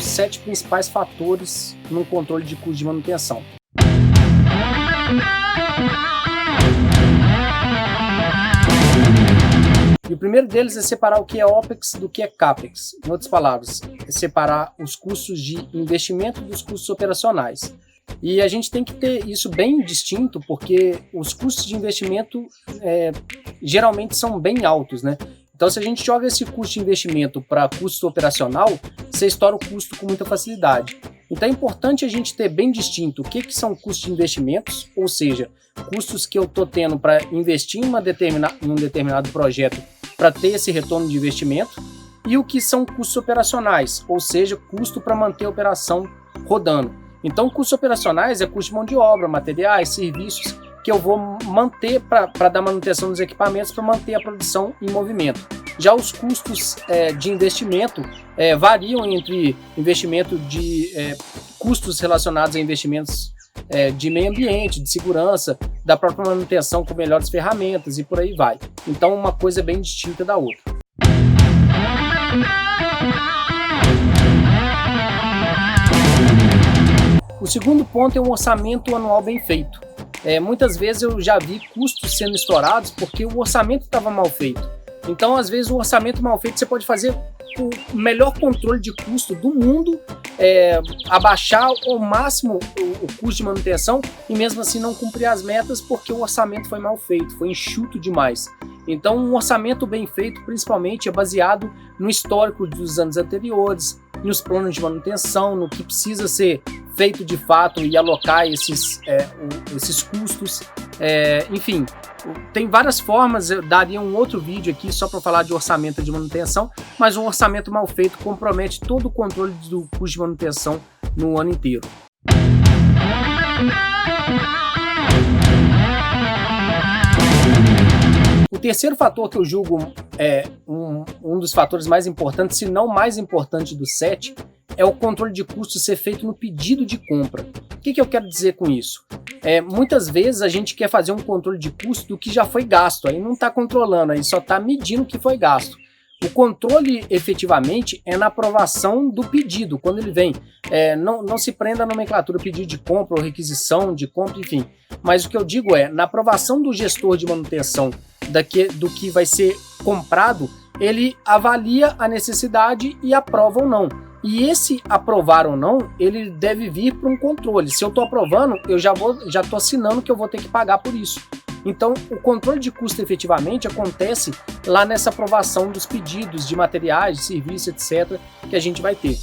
os 7 principais fatores no controle de custo de manutenção. E o primeiro deles é separar o que é OPEX do que é CAPEX. Em outras palavras, é separar os custos de investimento dos custos operacionais. E a gente tem que ter isso bem distinto, porque os custos de investimento geralmente são bem altos, né? Então, se a gente joga esse custo de investimento para custo operacional, você estoura o custo com muita facilidade. Então, é importante a gente ter bem distinto o que são custos de investimentos, ou seja, custos que eu estou tendo para investir em um determinado projeto para ter esse retorno de investimento, e o que são custos operacionais, ou seja, custo para manter a operação rodando. Então, custos operacionais é custo de mão de obra, materiais, serviços que eu vou manter para dar manutenção dos equipamentos, para manter a produção em movimento. Já os custos de investimento variam entre investimento de custos relacionados a investimentos de meio ambiente, de segurança, da própria manutenção com melhores ferramentas e por aí vai. Então, uma coisa é bem distinta da outra. O segundo ponto é um orçamento anual bem feito. Muitas vezes eu já vi custos sendo estourados porque o orçamento estava mal feito. Então, às vezes, o orçamento mal feito você pode fazer o melhor controle de custo do mundo, abaixar ao máximo o custo de manutenção e mesmo assim não cumprir as metas porque o orçamento foi mal feito, foi enxuto demais. Então, um orçamento bem feito, principalmente, é baseado no histórico dos anos anteriores, nos planos de manutenção, no que precisa ser feito de fato e alocar esses custos. Enfim, tem várias formas, eu daria um outro vídeo aqui só para falar de orçamento de manutenção, mas um orçamento mal feito compromete todo o controle do custo de manutenção no ano inteiro. O terceiro fator que eu julgo um dos fatores mais importantes, se não mais importante dos 7, é o controle de custos ser feito no pedido de compra. O que eu quero dizer com isso? Muitas vezes a gente quer fazer um controle de custo do que já foi gasto, aí não está controlando, aí só está medindo o que foi gasto. O controle efetivamente é na aprovação do pedido, quando ele vem. Não se prenda à nomenclatura pedido de compra ou requisição de compra, enfim. Mas o que eu digo na aprovação do gestor de manutenção do que vai ser comprado, ele avalia a necessidade e aprova ou não. E esse aprovar ou não, ele deve vir para um controle. Se eu estou aprovando, eu já estou assinando que eu vou ter que pagar por isso. Então, o controle de custo efetivamente acontece lá nessa aprovação dos pedidos de materiais, de serviços, etc., que a gente vai ter.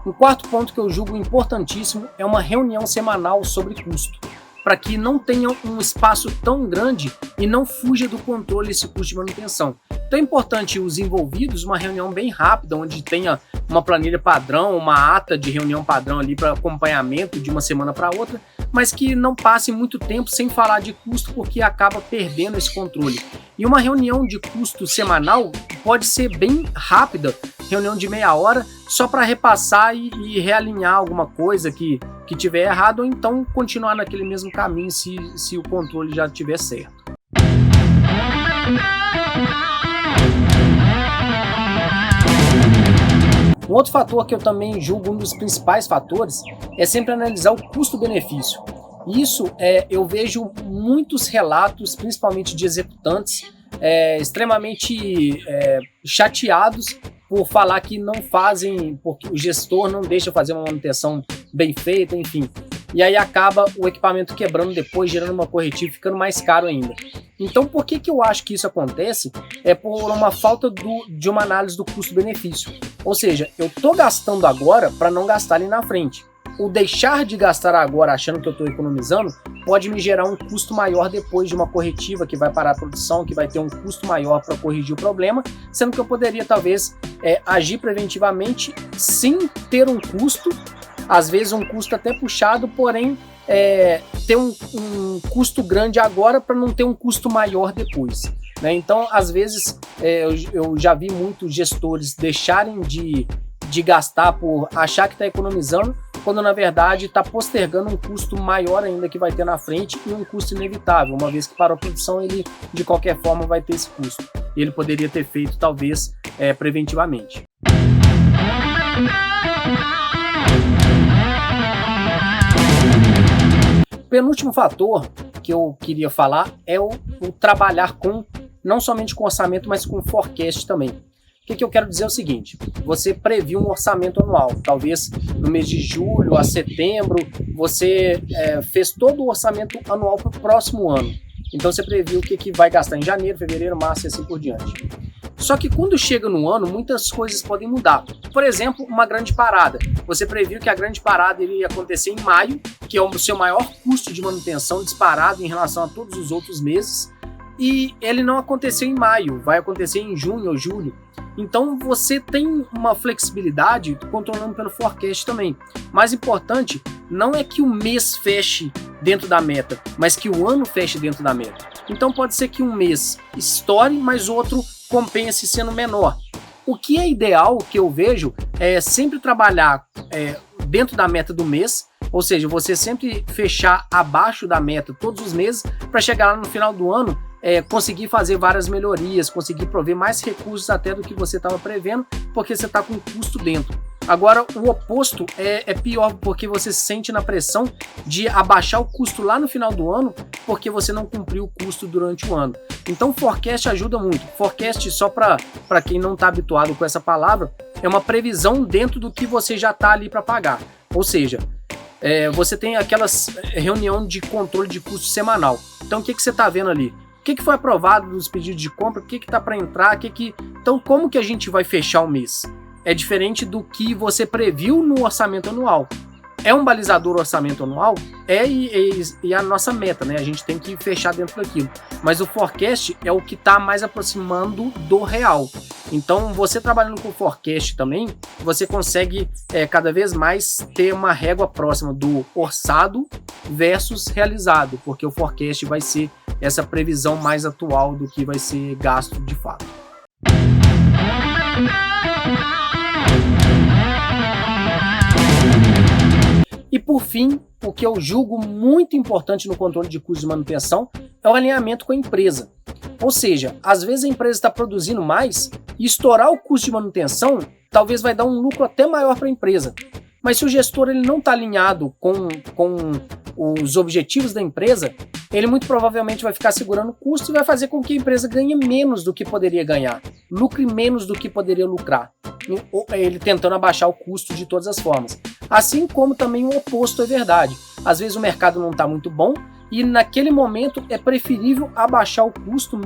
O quarto ponto que eu julgo importantíssimo é uma reunião semanal sobre custo, para que não tenha um espaço tão grande e não fuja do controle esse custo de manutenção. Então é importante os envolvidos, uma reunião bem rápida, onde tenha uma planilha padrão, uma ata de reunião padrão ali para acompanhamento de uma semana para outra, mas que não passe muito tempo sem falar de custo, porque acaba perdendo esse controle. E uma reunião de custo semanal pode ser bem rápida, reunião de meia hora, só para repassar e realinhar alguma coisa que tiver errado, ou então continuar naquele mesmo caminho se o controle já estiver certo. Um outro fator que eu também julgo um dos principais fatores é sempre analisar o custo-benefício. Isso eu vejo muitos relatos, principalmente de executantes, extremamente chateados por falar que não fazem, porque o gestor não deixa fazer uma manutenção bem feita, enfim. E aí acaba o equipamento quebrando depois, gerando uma corretiva, ficando mais caro ainda. Então, por que eu acho que isso acontece? É por uma falta de uma análise do custo-benefício. Ou seja, eu estou gastando agora para não gastar ali na frente. O deixar de gastar agora achando que eu estou economizando pode me gerar um custo maior depois de uma corretiva que vai parar a produção, que vai ter um custo maior para corrigir o problema, sendo que eu poderia talvez agir preventivamente sem ter um custo, às vezes um custo até puxado, porém ter um custo grande agora para não ter um custo maior depois, né? Então, às vezes, eu já vi muitos gestores deixarem de gastar por achar que está economizando, quando na verdade está postergando um custo maior ainda que vai ter na frente e um custo inevitável, uma vez que para a produção ele de qualquer forma vai ter esse custo. Ele poderia ter feito talvez preventivamente. O penúltimo fator que eu queria falar é o trabalhar não somente com orçamento, mas com forecast também. O que eu quero dizer é o seguinte: você previu um orçamento anual, talvez no mês de julho a setembro, você fez todo o orçamento anual para o próximo ano. Então você previu o que vai gastar em janeiro, fevereiro, março e assim por diante. Só que quando chega no ano, muitas coisas podem mudar. Por exemplo, uma grande parada. Você previu que a grande parada iria acontecer em maio, que é o seu maior custo de manutenção disparado em relação a todos os outros meses, e ele não aconteceu em maio, vai acontecer em junho ou julho. Então você tem uma flexibilidade controlando pelo forecast também. Mais importante, não é que o mês feche dentro da meta, mas que o ano feche dentro da meta. Então pode ser que um mês estoure, mas outro compense sendo menor. O que é ideal, que eu vejo, é sempre trabalhar dentro da meta do mês, ou seja, você sempre fechar abaixo da meta todos os meses para chegar lá no final do ano conseguir fazer várias melhorias, conseguir prover mais recursos até do que você estava prevendo, porque você está com o custo dentro. Agora, o oposto é pior, porque você se sente na pressão de abaixar o custo lá no final do ano, porque você não cumpriu o custo durante o ano. Então, forecast ajuda muito. Forecast, só para quem não está habituado com essa palavra, é uma previsão dentro do que você já está ali para pagar. Ou seja, você tem aquelas reunião de controle de custo semanal. Então, o que você está vendo ali? O que foi aprovado nos pedidos de compra? O que está para entrar? Então, como que a gente vai fechar o mês? É diferente do que você previu no orçamento anual. É um balizador o orçamento anual? E a nossa meta, né? A gente tem que fechar dentro daquilo. Mas o forecast é o que está mais aproximando do real. Então, você trabalhando com forecast também, você consegue cada vez mais ter uma régua próxima do orçado versus realizado, porque o forecast vai ser essa previsão mais atual do que vai ser gasto de fato. E por fim, o que eu julgo muito importante no controle de custos de manutenção é o alinhamento com a empresa. Ou seja, às vezes a empresa está produzindo mais e estourar o custo de manutenção talvez vai dar um lucro até maior para a empresa. Mas se o gestor ele não está alinhado com os objetivos da empresa, ele muito provavelmente vai ficar segurando o custo e vai fazer com que a empresa ganhe menos do que poderia ganhar, lucre menos do que poderia lucrar, ele tentando abaixar o custo de todas as formas. Assim como também o oposto é verdade. Às vezes o mercado não está muito bom e naquele momento é preferível abaixar o custo,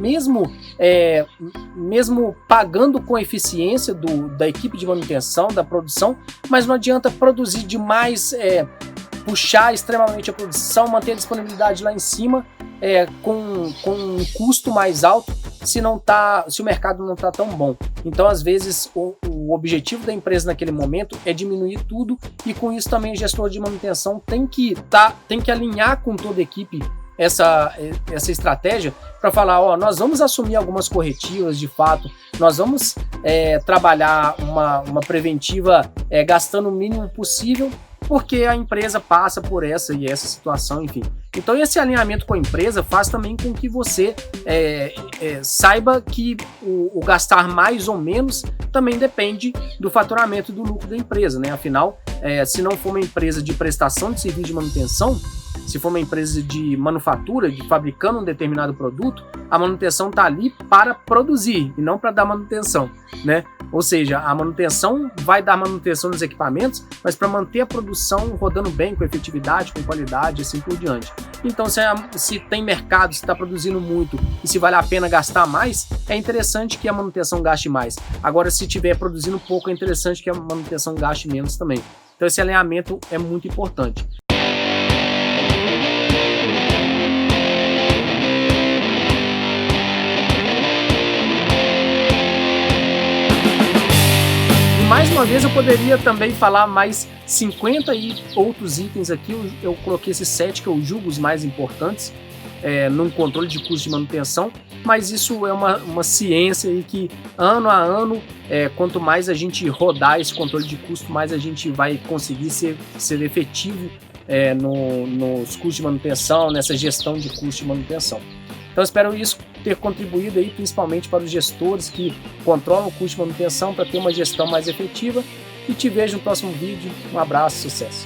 mesmo pagando com eficiência da equipe de manutenção, da produção, mas não adianta produzir demais, puxar extremamente a produção, manter a disponibilidade lá em cima com um custo mais alto se o mercado não está tão bom. Então, às vezes, o objetivo da empresa naquele momento é diminuir tudo e com isso também o gestor de manutenção tem que alinhar com toda a equipe essa estratégia para falar, nós vamos assumir algumas corretivas de fato, nós vamos trabalhar uma preventiva gastando o mínimo possível, porque a empresa passa por essa e essa situação, enfim. Então esse alinhamento com a empresa faz também com que você saiba que o gastar mais ou menos também depende do faturamento e do lucro da empresa, né? Afinal, se não for uma empresa de prestação de serviço de manutenção, se for uma empresa de manufatura, de fabricando um determinado produto, a manutenção está ali para produzir e não para dar manutenção, né? Ou seja, a manutenção vai dar manutenção nos equipamentos, mas para manter a produção rodando bem, com efetividade, com qualidade, assim por diante. Então, se tem mercado, se está produzindo muito e se vale a pena gastar mais, é interessante que a manutenção gaste mais. Agora, se estiver produzindo pouco, é interessante que a manutenção gaste menos também. Então, esse alinhamento é muito importante. Mais uma vez eu poderia também falar mais 50 e outros itens aqui, eu coloquei esses 7 que eu julgo os mais importantes, num controle de custo de manutenção, mas isso é uma ciência e que ano a ano, quanto mais a gente rodar esse controle de custo, mais a gente vai conseguir ser efetivo nos custos de manutenção, nessa gestão de custo de manutenção. Então espero isso ter contribuído aí, principalmente para os gestores que controlam o custo de manutenção, para ter uma gestão mais efetiva, e te vejo no próximo vídeo. Um abraço, sucesso!